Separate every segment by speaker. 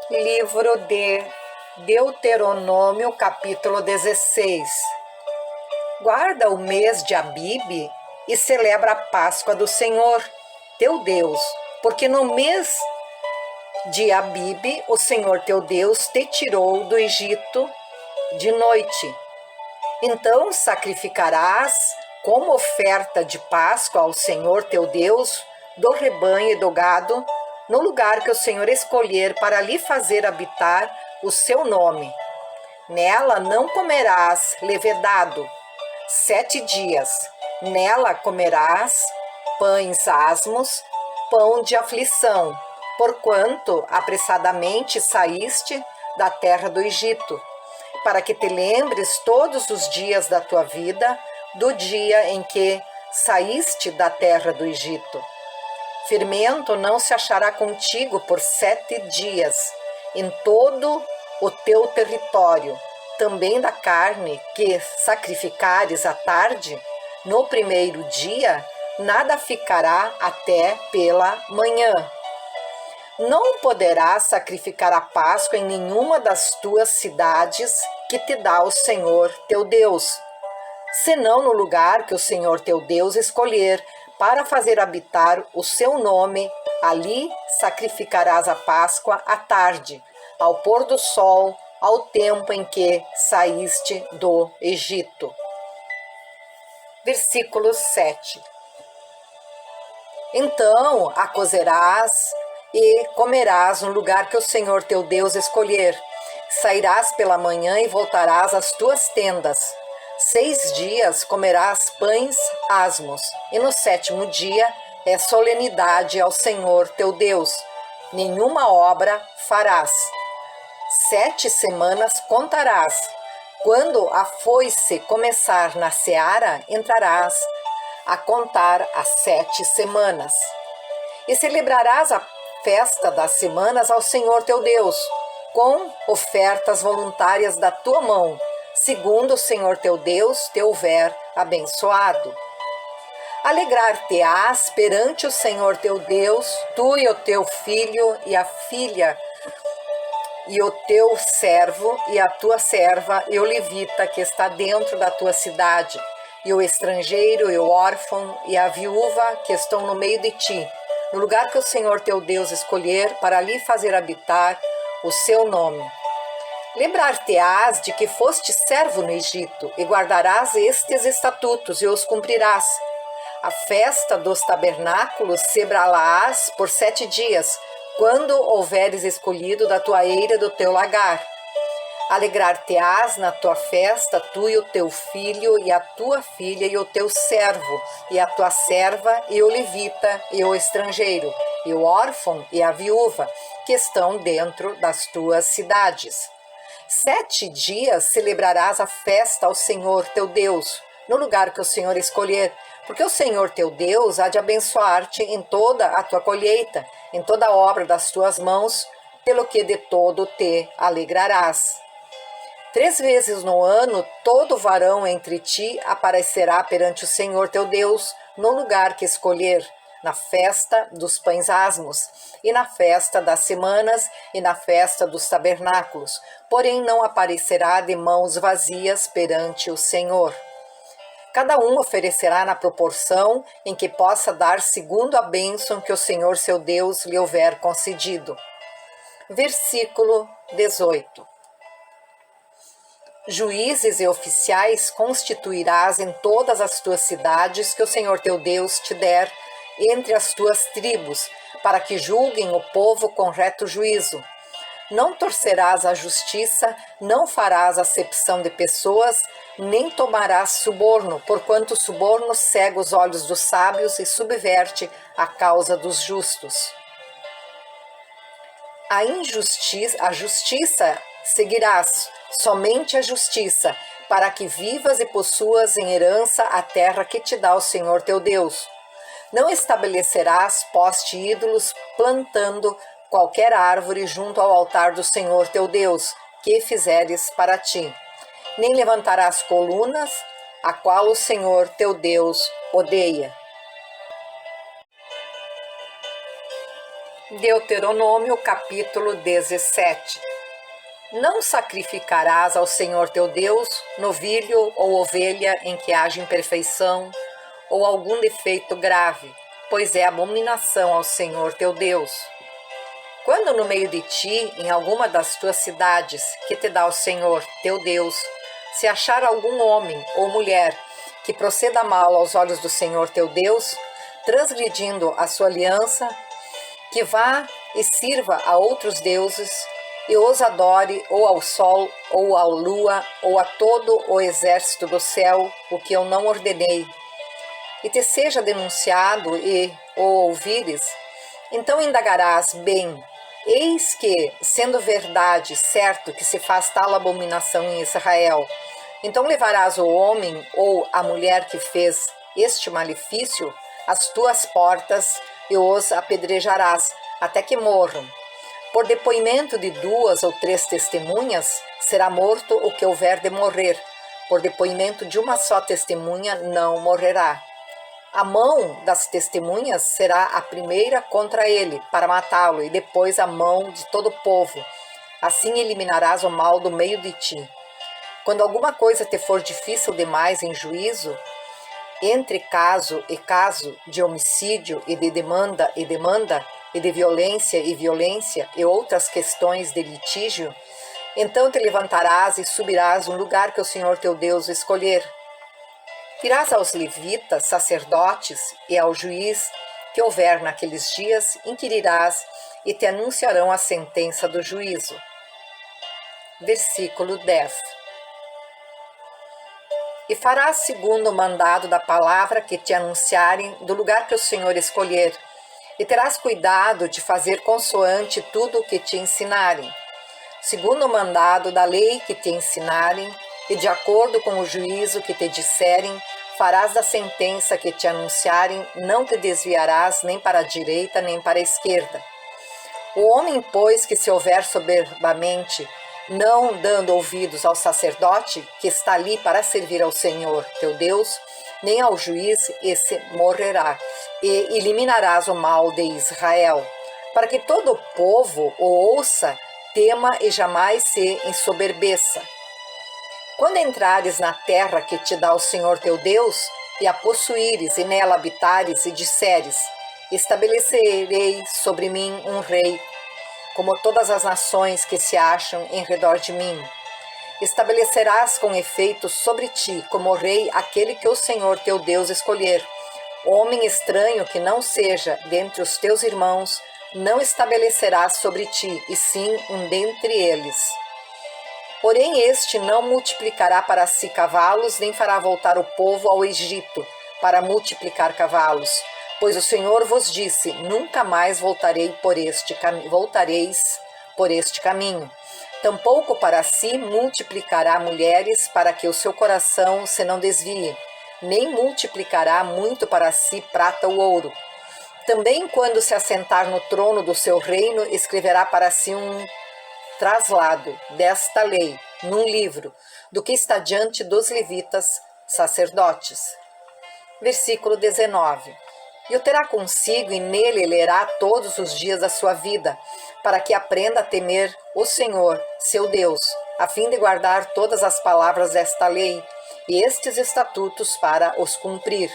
Speaker 1: Livro de Deuteronômio, capítulo 16. Guarda o mês de Abibe e celebra a Páscoa do Senhor, teu Deus, porque no mês de Abibe o Senhor teu Deus te tirou do Egito de noite. Então sacrificarás como oferta de Páscoa ao Senhor teu Deus do rebanho e do gado, no lugar que o Senhor escolher para lhe fazer habitar o seu nome. Nela não comerás levedado 7 dias. Nela comerás pães asmos, pão de aflição, porquanto apressadamente saíste da terra do Egito, para que te lembres todos os dias da tua vida, do dia em que saíste da terra do Egito. Fermento não se achará contigo por 7 dias, em todo o teu território. Também da carne que sacrificares à tarde, no primeiro dia, nada ficará até pela manhã. Não poderás sacrificar a Páscoa em nenhuma das tuas cidades que te dá o Senhor teu Deus, senão no lugar que o Senhor teu Deus escolher para fazer habitar o seu nome. Ali sacrificarás a Páscoa à tarde, ao pôr do sol, ao tempo em que saíste do Egito. Versículo 7. Então a cozerás e comerás no lugar que o Senhor teu Deus escolher. Sairás pela manhã e voltarás às tuas tendas. 6 dias comerás pães asmos, e no 7º dia é solenidade ao Senhor teu Deus. Nenhuma obra farás. 7 semanas contarás. Quando a foice começar na seara, entrarás a contar as 7 semanas. E celebrarás a festa das semanas ao Senhor teu Deus, com ofertas voluntárias da tua mão, segundo o Senhor teu Deus te houver abençoado. Alegrar-te-ás perante o Senhor teu Deus, tu e o teu filho e a filha, e o teu servo e a tua serva, e o levita que está dentro da tua cidade, e o estrangeiro e o órfão e a viúva que estão no meio de ti, no lugar que o Senhor teu Deus escolher para ali fazer habitar o seu nome. Lembrar-te-ás de que foste servo no Egito, e guardarás estes estatutos e os cumprirás. A festa dos tabernáculos celebrá-la-ás por 7 dias, quando houveres escolhido da tua eira do teu lagar. Alegrar-te-ás na tua festa, tu e o teu filho, e a tua filha, e o teu servo, e a tua serva, e o levita, e o estrangeiro, e o órfão, e a viúva, que estão dentro das tuas cidades. 7 dias celebrarás a festa ao Senhor teu Deus, no lugar que o Senhor escolher, porque o Senhor teu Deus há de abençoar-te em toda a tua colheita, em toda a obra das tuas mãos, pelo que de todo te alegrarás. 3 vezes no ano, todo varão entre ti aparecerá perante o Senhor teu Deus, no lugar que escolher, na festa dos pães asmos, e na festa das semanas, e na festa dos tabernáculos, porém não aparecerá de mãos vazias perante o Senhor. Cada um oferecerá na proporção em que possa dar segundo a bênção que o Senhor seu Deus lhe houver concedido. Versículo 18. Juízes e oficiais constituirás em todas as tuas cidades que o Senhor teu Deus te der entre as tuas tribos, para que julguem o povo com reto juízo. Não torcerás a justiça, não farás acepção de pessoas, nem tomarás suborno, porquanto o suborno cega os olhos dos sábios e subverte a causa dos justos. A justiça seguirás, somente a justiça, para que vivas e possuas em herança a terra que te dá o Senhor teu Deus. Não estabelecerás poste ídolos, plantando qualquer árvore junto ao altar do Senhor teu Deus, que fizeres para ti. Nem levantarás colunas, a qual o Senhor teu Deus odeia. Deuteronômio capítulo 17. Não sacrificarás ao Senhor teu Deus novilho ou ovelha em que haja imperfeição ou algum defeito grave, pois é abominação ao Senhor teu Deus. Quando no meio de ti, em alguma das tuas cidades que te dá o Senhor teu Deus, se achar algum homem ou mulher que proceda mal aos olhos do Senhor teu Deus, transgredindo a sua aliança, que vá e sirva a outros deuses e os adore ou ao sol, ou à lua, ou a todo o exército do céu, o que eu não ordenei, e te seja denunciado e o ouvires, então indagarás bem. Eis que, sendo verdade, certo que se faz tal abominação em Israel, então levarás o homem ou a mulher que fez este malefício às tuas portas e os apedrejarás até que morram. Por depoimento de 2 ou 3 testemunhas, será morto o que houver de morrer. Por depoimento de uma só testemunha, não morrerá. A mão das testemunhas será a primeira contra ele, para matá-lo, e depois a mão de todo o povo. Assim eliminarás o mal do meio de ti. Quando alguma coisa te for difícil demais em juízo, entre caso e caso, de homicídio e de demanda, e de violência e violência, e outras questões de litígio, então te levantarás e subirás um lugar que o Senhor teu Deus escolher. Irás aos levitas, sacerdotes, e ao juiz que houver naqueles dias, inquirirás, e te anunciarão a sentença do juízo. Versículo 10. E farás segundo o mandado da palavra que te anunciarem do lugar que o Senhor escolher, e terás cuidado de fazer consoante tudo o que te ensinarem, segundo o mandado da lei que te ensinarem, e de acordo com o juízo que te disserem, farás da sentença que te anunciarem, não te desviarás nem para a direita nem para a esquerda. O homem, pois, que se houver soberbamente, não dando ouvidos ao sacerdote, que está ali para servir ao Senhor teu Deus, nem ao juiz, esse morrerá, e eliminarás o mal de Israel, para que todo o povo o ouça, tema e jamais se ensoberbeça. Quando entrares na terra que te dá o Senhor teu Deus, e a possuíres e nela habitares, e disseres: estabelecerei sobre mim um rei, como todas as nações que se acham em redor de mim. Estabelecerás com efeito sobre ti, como rei, aquele que o Senhor teu Deus escolher. Homem estranho que não seja dentre os teus irmãos, não estabelecerás sobre ti, e sim um dentre eles. Porém este não multiplicará para si cavalos, nem fará voltar o povo ao Egito, para multiplicar cavalos. Pois o Senhor vos disse: nunca mais voltareis por este caminho. Tampouco para si multiplicará mulheres, para que o seu coração se não desvie, nem multiplicará muito para si prata ou ouro. Também quando se assentar no trono do seu reino, escreverá para si um traslado desta lei, num livro, do que está diante dos levitas, sacerdotes. Versículo 19. E o terá consigo, e nele lerá todos os dias da sua vida, para que aprenda a temer o Senhor, seu Deus, a fim de guardar todas as palavras desta lei, e estes estatutos para os cumprir.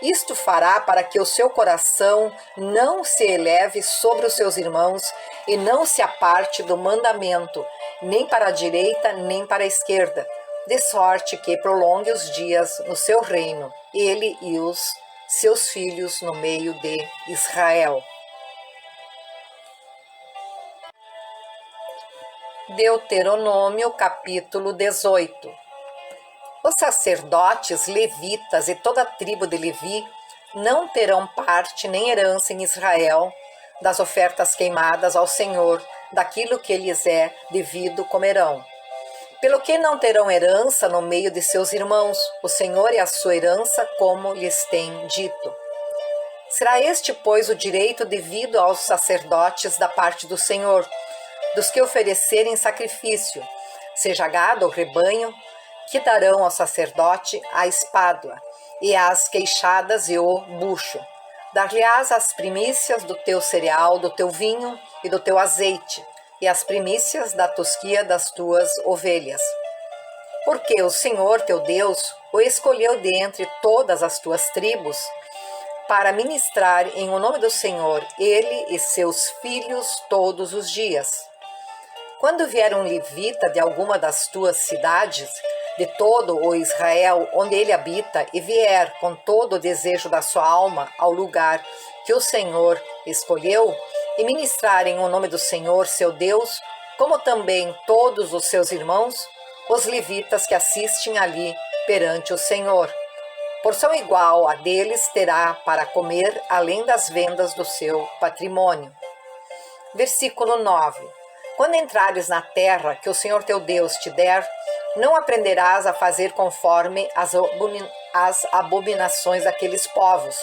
Speaker 1: Isto fará para que o seu coração não se eleve sobre os seus irmãos, e não se aparte do mandamento, nem para a direita, nem para a esquerda, de sorte que prolongue os dias no seu reino, ele e os seus filhos no meio de Israel. Deuteronômio capítulo 18. Os sacerdotes, levitas e toda a tribo de Levi não terão parte nem herança em Israel das ofertas queimadas ao Senhor, daquilo que lhes é devido comerão. Pelo que não terão herança no meio de seus irmãos, o Senhor é a sua herança, como lhes tem dito. Será este, pois, o direito devido aos sacerdotes da parte do Senhor, dos que oferecerem sacrifício, seja gado ou rebanho, que darão ao sacerdote a espádua, e as queixadas e o bucho, Dar-lhe-ás as primícias do teu cereal, do teu vinho e do teu azeite, e as primícias da tosquia das tuas ovelhas. Porque o Senhor teu Deus o escolheu dentre todas as tuas tribos, para ministrar em o nome do Senhor, ele e seus filhos todos os dias. Quando vier um levita de alguma das tuas cidades, de todo o Israel onde ele habita, e vier com todo o desejo da sua alma ao lugar que o Senhor escolheu, e ministrar em o nome do Senhor seu Deus, como também todos os seus irmãos, os levitas que assistem ali perante o Senhor, porção igual a deles terá para comer, além das vendas do seu patrimônio. Versículo 9. Quando entrares na terra que o Senhor teu Deus te der, não aprenderás a fazer conforme as abominações daqueles povos.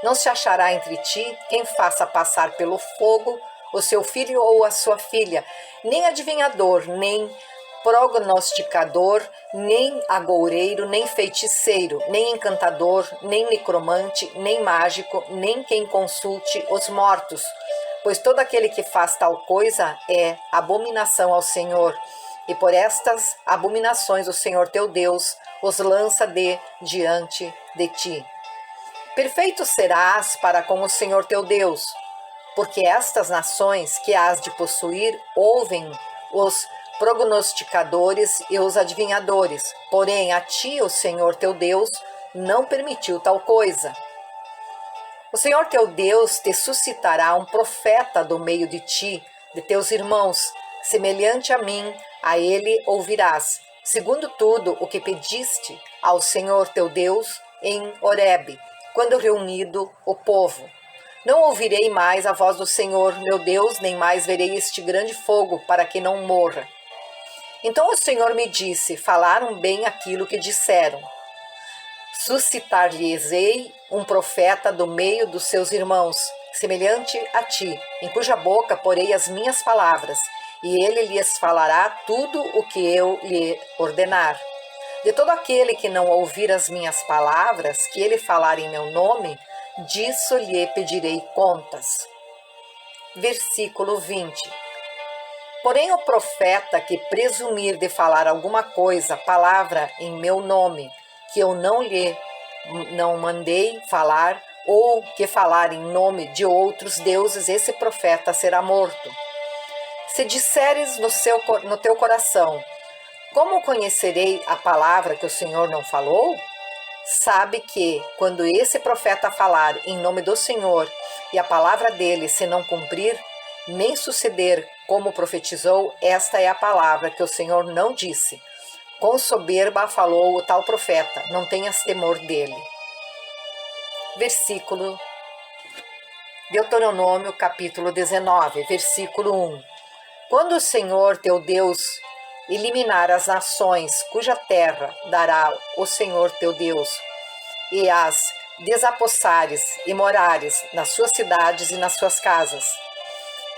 Speaker 1: Não se achará entre ti quem faça passar pelo fogo o seu filho ou a sua filha, nem adivinhador, nem prognosticador, nem agoureiro, nem feiticeiro, nem encantador, nem necromante, nem mágico, nem quem consulte os mortos, pois todo aquele que faz tal coisa é abominação ao Senhor, e por estas abominações o Senhor teu Deus os lança diante de ti. Perfeito serás para com o Senhor teu Deus, porque estas nações que hás de possuir ouvem os prognosticadores e os adivinhadores, porém a ti o Senhor teu Deus não permitiu tal coisa. O Senhor teu Deus te suscitará um profeta do meio de ti, de teus irmãos, semelhante a mim, a ele ouvirás, segundo tudo o que pediste ao Senhor teu Deus em Horebe, quando reunido o povo. Não ouvirei mais a voz do Senhor meu Deus, nem mais verei este grande fogo, para que não morra. Então o Senhor me disse: falaram bem aquilo que disseram. Suscitar-lhes-ei um profeta do meio dos seus irmãos, semelhante a ti, em cuja boca porei as minhas palavras, e ele lhes falará tudo o que eu lhe ordenar. De todo aquele que não ouvir as minhas palavras, que ele falar em meu nome, disso lhe pedirei contas. Versículo 20. Porém o profeta que presumir de falar alguma coisa, palavra em meu nome, que eu não mandei falar, ou que falar em nome de outros deuses, esse profeta será morto. Se disseres no teu coração: como conhecerei a palavra que o Senhor não falou? Sabe que, quando esse profeta falar em nome do Senhor, e a palavra dele se não cumprir, nem suceder como profetizou, esta é a palavra que o Senhor não disse. Com soberba falou o tal profeta, não tenhas temor dele. Versículo Deuteronômio, capítulo 19, versículo 1. Quando o Senhor teu Deus eliminar as nações cuja terra dará o Senhor teu Deus, e as desapossares e morares nas suas cidades e nas suas casas,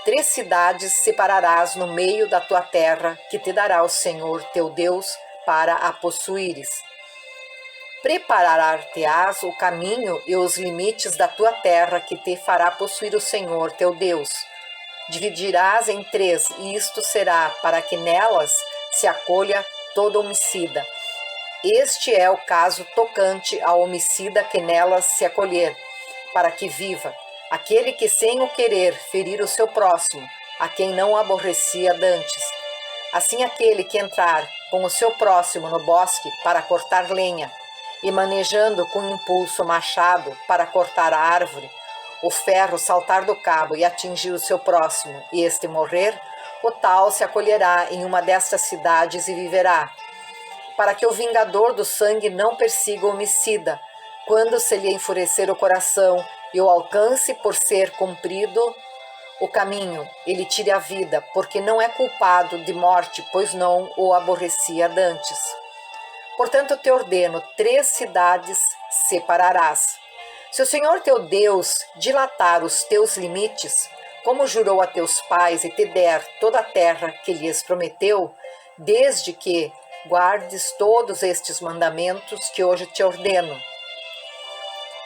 Speaker 1: 3 cidades separarás no meio da tua terra, que te dará o Senhor teu Deus para a possuíres. Preparar-te-ás o caminho e os limites da tua terra, que te fará possuir o Senhor teu Deus. Dividirás em 3, e isto será para que nelas se acolha todo homicida. Este é o caso tocante ao homicida que nelas se acolher, para que viva, aquele que sem o querer ferir o seu próximo, a quem não aborrecia dantes. Assim aquele que entrar com o seu próximo no bosque para cortar lenha, e manejando com impulso o machado para cortar a árvore, o ferro saltar do cabo e atingir o seu próximo, e este morrer, o tal se acolherá em uma destas cidades e viverá. Para que o vingador do sangue não persiga o homicida, quando se lhe enfurecer o coração e o alcance por ser cumprido o caminho, ele tire a vida, porque não é culpado de morte, pois não o aborrecia dantes. Portanto, te ordeno, 3 cidades separarás. Se o Senhor teu Deus dilatar os teus limites, como jurou a teus pais, e te der toda a terra que lhes prometeu, desde que guardes todos estes mandamentos que hoje te ordeno,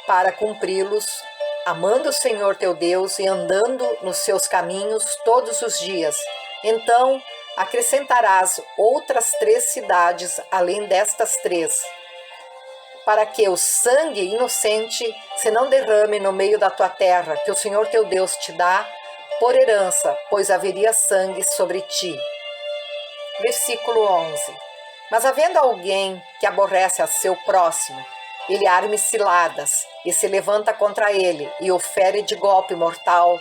Speaker 1: para cumpri-los amando o Senhor teu Deus e andando nos seus caminhos todos os dias. Então acrescentarás outras 3 cidades além destas 3, para que o sangue inocente se não derrame no meio da tua terra, que o Senhor teu Deus te dá por herança, pois haveria sangue sobre ti. Versículo 11. Mas havendo alguém que aborrece a seu próximo, ele arme ciladas e se levanta contra ele e o fere de golpe mortal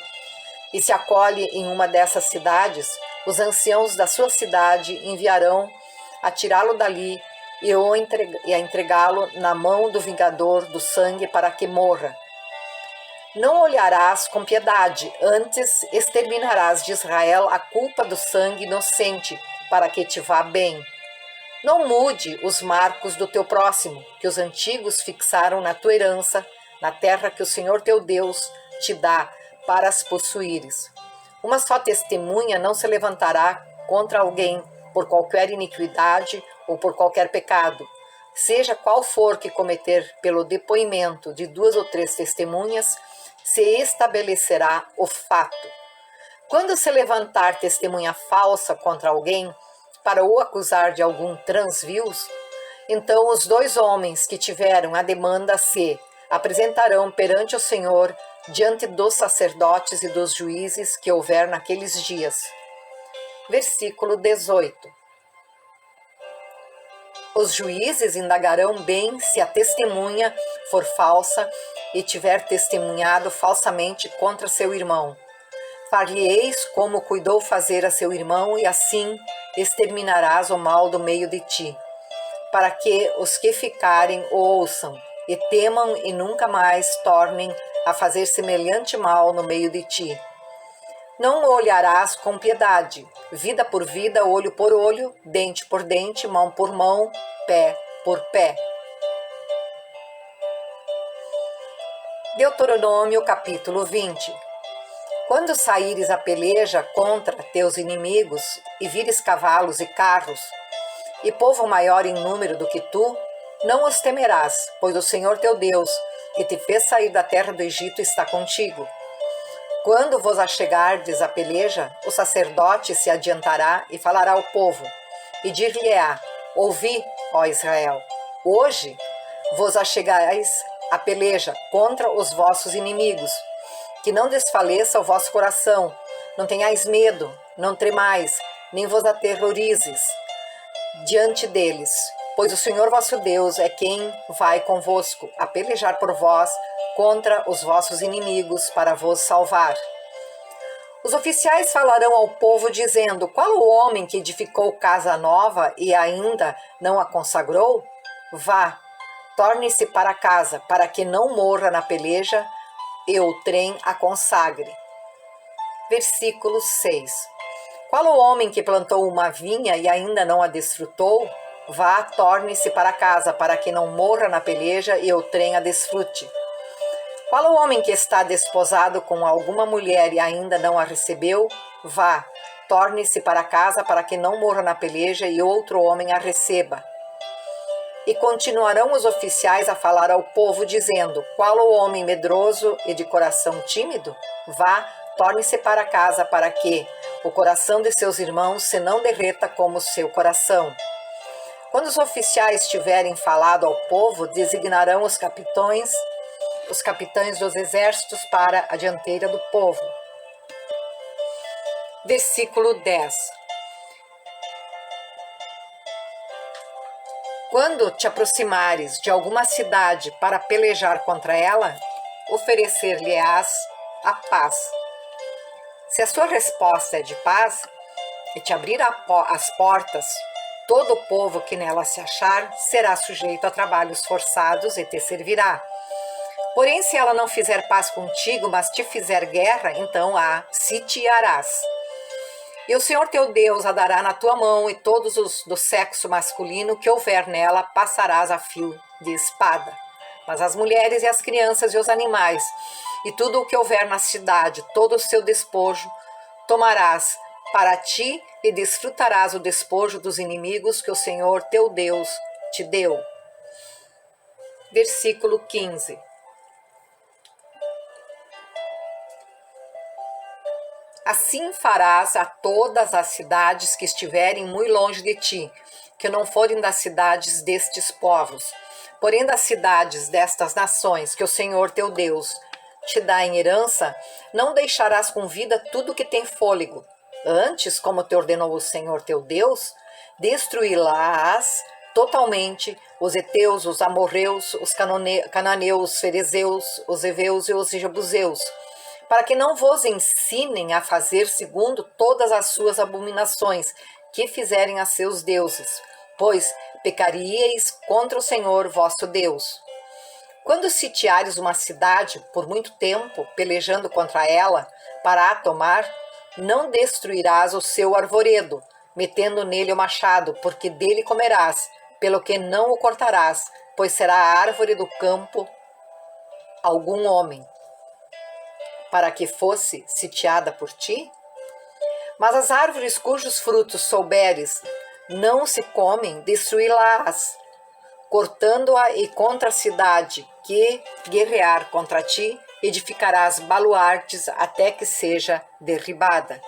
Speaker 1: e se acolhe em uma dessas cidades, os anciãos da sua cidade enviarão a tirá-lo dali e a entregá-lo na mão do vingador do sangue para que morra. Não olharás com piedade, antes exterminarás de Israel a culpa do sangue inocente, para que te vá bem. Não mude os marcos do teu próximo, que os antigos fixaram na tua herança, na terra que o Senhor teu Deus te dá para as possuíres. Uma só testemunha não se levantará contra alguém por qualquer iniquidade ou por qualquer pecado. Seja qual for que cometer pelo depoimento de 2 ou 3 testemunhas, se estabelecerá o fato. Quando se levantar testemunha falsa contra alguém, para o acusar de algum transvios, então os 2 homens que tiveram a demanda se apresentarão perante o Senhor diante dos sacerdotes e dos juízes que houver naqueles dias. Versículo 18. Os juízes indagarão bem se a testemunha for falsa e tiver testemunhado falsamente contra seu irmão. Far-lhe-eis como cuidou fazer a seu irmão, e assim exterminarás o mal do meio de ti, para que os que ficarem o ouçam, e temam e nunca mais tornem a fazer semelhante mal no meio de ti. Não o olharás com piedade, vida por vida, olho por olho, dente por dente, mão por mão, pé por pé. Deuteronômio capítulo 20. Quando saíres a peleja contra teus inimigos e vires cavalos e carros, e povo maior em número do que tu, não os temerás, pois o Senhor teu Deus, que te fez sair da terra do Egito, está contigo. Quando vos achegardes à peleja, o sacerdote se adiantará e falará ao povo, e dir-lhe-á: ouvi, ó Israel, hoje vos achegais à peleja contra os vossos inimigos, que não desfaleça o vosso coração, não tenhais medo, não tremais, nem vos aterrorizes diante deles, pois o Senhor vosso Deus é quem vai convosco a pelejar por vós contra os vossos inimigos para vos salvar. Os oficiais falarão ao povo dizendo: qual o homem que edificou casa nova e ainda não a consagrou? Vá, torne-se para casa, para que não morra na peleja e o trem a consagre. Versículo 6. Qual o homem que plantou uma vinha e ainda não a desfrutou? Vá, torne-se para casa, para que não morra na peleja e o trem a desfrute. Qual o homem que está desposado com alguma mulher e ainda não a recebeu? Vá, torne-se para casa, para que não morra na peleja e outro homem a receba. E continuarão os oficiais a falar ao povo, dizendo: qual o homem medroso e de coração tímido? Vá, torne-se para casa, para que o coração de seus irmãos se não derreta como o seu coração. Quando os oficiais tiverem falado ao povo, designarão os capitães dos exércitos para a dianteira do povo. Versículo 10. Quando te aproximares de alguma cidade para pelejar contra ela, oferecer-lhe-ás a paz. Se a sua resposta é de paz e te abrir as portas, todo o povo que nela se achar será sujeito a trabalhos forçados e te servirá. Porém, se ela não fizer paz contigo, mas te fizer guerra, então a sitiarás. E o Senhor teu Deus a dará na tua mão, e todos os do sexo masculino que houver nela passarás a fio de espada. Mas as mulheres e as crianças e os animais, e tudo o que houver na cidade, todo o seu despojo, tomarás para ti e desfrutarás o despojo dos inimigos que o Senhor teu Deus te deu. Versículo 15. Assim farás a todas as cidades que estiverem muito longe de ti, que não forem das cidades destes povos. Porém, das cidades destas nações que o Senhor teu Deus te dá em herança, não deixarás com vida tudo que tem fôlego. Antes, como te ordenou o Senhor teu Deus, destruí-las totalmente os heteus, os amorreus, os cananeus, os ferezeus, os heveus e os jebuseus, para que não vos ensinem a fazer segundo todas as suas abominações que fizerem a seus deuses, pois pecaríeis contra o Senhor vosso Deus. Quando sitiares uma cidade por muito tempo, pelejando contra ela, para a tomar, não destruirás o seu arvoredo, metendo nele o machado, porque dele comerás, pelo que não o cortarás, pois será a árvore do campo algum homem, para que fosse sitiada por ti? Mas as árvores cujos frutos souberes não se comem, destruí-las, cortando-a, e contra a cidade que guerrear contra ti, edificarás baluartes até que seja derribada.